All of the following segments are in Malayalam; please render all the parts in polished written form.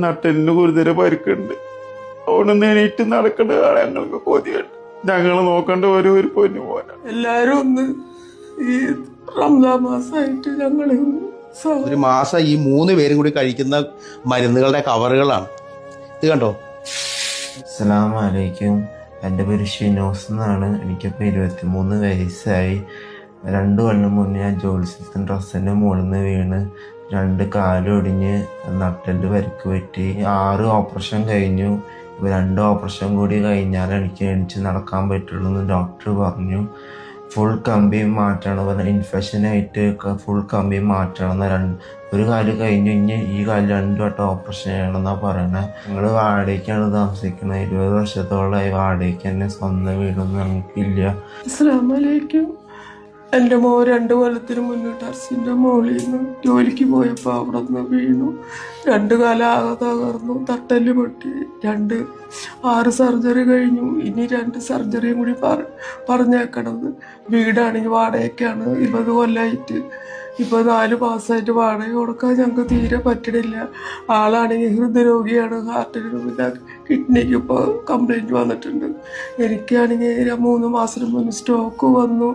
നട്ടലിന് ഗുരുതര പരിക്കുണ്ട്. അവിടെ എണീറ്റ് നടക്കേണ്ട ഞങ്ങൾക്ക് കൊതിയുണ്ട്. ഞങ്ങൾ നോക്കേണ്ട ഒരു പൊന്നു പോലാണ്. എല്ലാരും ഒന്ന് ഈ റംസാൻ മാസമായിട്ട് ഞങ്ങൾ ഒരു മാസം ഈ 3 പേരും കൂടി കഴിക്കുന്ന മരുന്നുകളുടെ കവറുകളാണ് ഇത്. കണ്ടോ? അസ്സലാമു അലൈക്കും. എൻ്റെ പേര് ഷിനോസ് എന്നാണ്. എനിക്കിപ്പോൾ 23 വയസ്സായി. 2 കൊല്ലം മുന്നേ ഞാൻ ജോലിസ്ഥലത്ത് ഡ്രസ്സിൻ്റെ മുകളിൽ നിന്ന് വീണ് 2 കാലൊടിഞ്ഞ് നട്ടല് പരിക്ക് പറ്റി. 6 ഓപ്പറേഷൻ കഴിഞ്ഞു. ഇപ്പോൾ 2 ഓപ്പറേഷൻ കൂടി കഴിഞ്ഞാൽ എനിക്ക് എണിച്ച് നടക്കാൻ പറ്റുള്ളൂ എന്ന് ഡോക്ടർ പറഞ്ഞു. ഫുൾ കമ്പി മാറ്റണം പറഞ്ഞാൽ ഇൻഫെക്ഷനായിട്ട് ഫുൾ കമ്പി മാറ്റണം എന്ന്. ഒരു കാല് കഴിഞ്ഞു, ഇനി ഈ കാല് 2 വട്ടം ഓപ്പറേഷൻ ചെയ്യണമെന്നാണ് പറയണത്. ഞങ്ങൾ വാടകയ്ക്കാണ് താമസിക്കുന്നത്. 20 വർഷത്തോളമായി വാടകയ്ക്ക് തന്നെ. സ്വന്തം വീടൊന്നും ഞങ്ങൾക്കില്ല. അസ്സലാമു അലൈക്കും. എൻ്റെ മോൻ 2 കൊല്ലത്തിന് മുന്നേ ടെറസിൻ്റെ മുകളിൽ നിന്ന് ജോലിക്ക് പോയപ്പോൾ അവിടെ നിന്ന് വീണു. 2 കാലം ആകെ തകർന്നു. തട്ടല് പൊട്ടി. 6 സർജറി കഴിഞ്ഞു. ഇനി 2 സർജറിയും കൂടി പറഞ്ഞേക്കണത്. വീടാണെങ്കിൽ വാടകയ്ക്കാണ്. 20 കൊല്ലമായിട്ട്. ഇപ്പോൾ 4 മാസമായിട്ട് വാടക കൊടുക്കാൻ ഞങ്ങൾക്ക് തീരെ പറ്റണില്ല. ആളാണെങ്കിൽ ഹൃദയരോഗിയാണ്. ഹാർട്ടിന് പിന്നെ കിഡ്നിക്ക് ഇപ്പോൾ കംപ്ലൈൻറ്റ് വന്നിട്ടുണ്ട്. എനിക്കാണെങ്കിൽ 3 മാസത്തിന് മുന്നേ സ്റ്റോക്ക് വന്നു.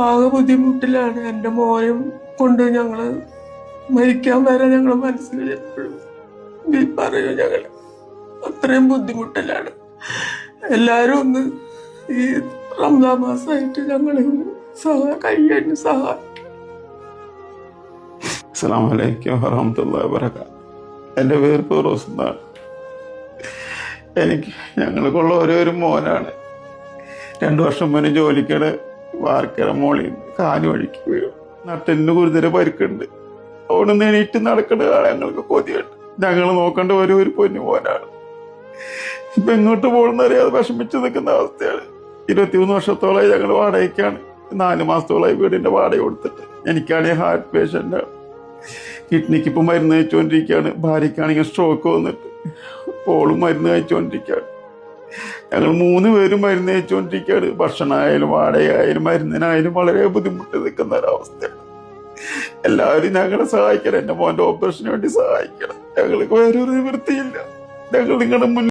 ആകെ ബുദ്ധിമുട്ടിലാണ്. എൻ്റെ മോനും കൊണ്ട് ഞങ്ങൾ മരിക്കാൻ വരെ ഞങ്ങൾ മനസ്സിൽ എപ്പോഴും പറയും. ഞങ്ങൾ അത്രയും ബുദ്ധിമുട്ടിലാണ്. എല്ലാവരും ഒന്ന് ഈ റംസാൻ മാസമായിട്ട് ഞങ്ങളെ കഴിയാൻ സഹായിക്കും. അസ്സലാമു അലൈക്കും വറഹ്മത്തുള്ളാഹി വബറകാതുഹു. എൻ്റെ പേര് ഫിറോസ് എന്നാണ്. ഞങ്ങൾക്കുള്ള ഒരു മോനാണ്. 2 വർഷം മുന്നേ ജോലിക്കടെ വാർക്കര മോളിൽ കാല് വഴിക്ക് വീഴും. നട്ടലിന് ഗുരുതര പരിക്കുണ്ട്. അവിടെ എണീറ്റ് നടക്കേണ്ട ഞങ്ങൾക്ക് കൊതിയുണ്ട്. ഞങ്ങൾ നോക്കേണ്ട ഒരു പൊന്നു പോലാണ്. ഇപ്പൊ എങ്ങോട്ട് പോകണമെന്നറിയാതെ വിഷമിച്ച് നിൽക്കുന്ന അവസ്ഥയാണ്. 23 വർഷത്തോളമായി ഞങ്ങൾ വാടകയ്ക്കാണ്. 4 മാസത്തോളമായി വീടിന്റെ വാടക കൊടുത്തിട്ട്. എനിക്കാണെങ്കിൽ ഹാർട്ട് പേഷ്യൻ്റാണ്. കിഡ്നിക്ക് ഇപ്പം മരുന്ന് കഴിച്ചുകൊണ്ടിരിക്കുകയാണ്. ഭാര്യയ്ക്കാണെങ്കിൽ സ്ട്രോക്ക് വന്നിട്ട് ഓളും മരുന്ന് കഴിച്ചുകൊണ്ടിരിക്കുകയാണ്. ഞങ്ങൾ 3 പേരും മരുന്ന് കഴിച്ചുകൊണ്ടിരിക്കുകയാണ്. ഭക്ഷണമായാലും വാടകയായാലും മരുന്നിനായാലും വളരെ ബുദ്ധിമുട്ട് നിൽക്കുന്ന ഒരവസ്ഥയാണ്. എല്ലാവരും ഞങ്ങളെ സഹായിക്കണം. എൻ്റെ മോൻ്റെ ഓപ്പറേഷന് വേണ്ടി സഹായിക്കണം. ഞങ്ങൾക്ക് വേറൊരു നിവൃത്തിയില്ല. ഞങ്ങൾ നിങ്ങളുടെ മുന്നിൽ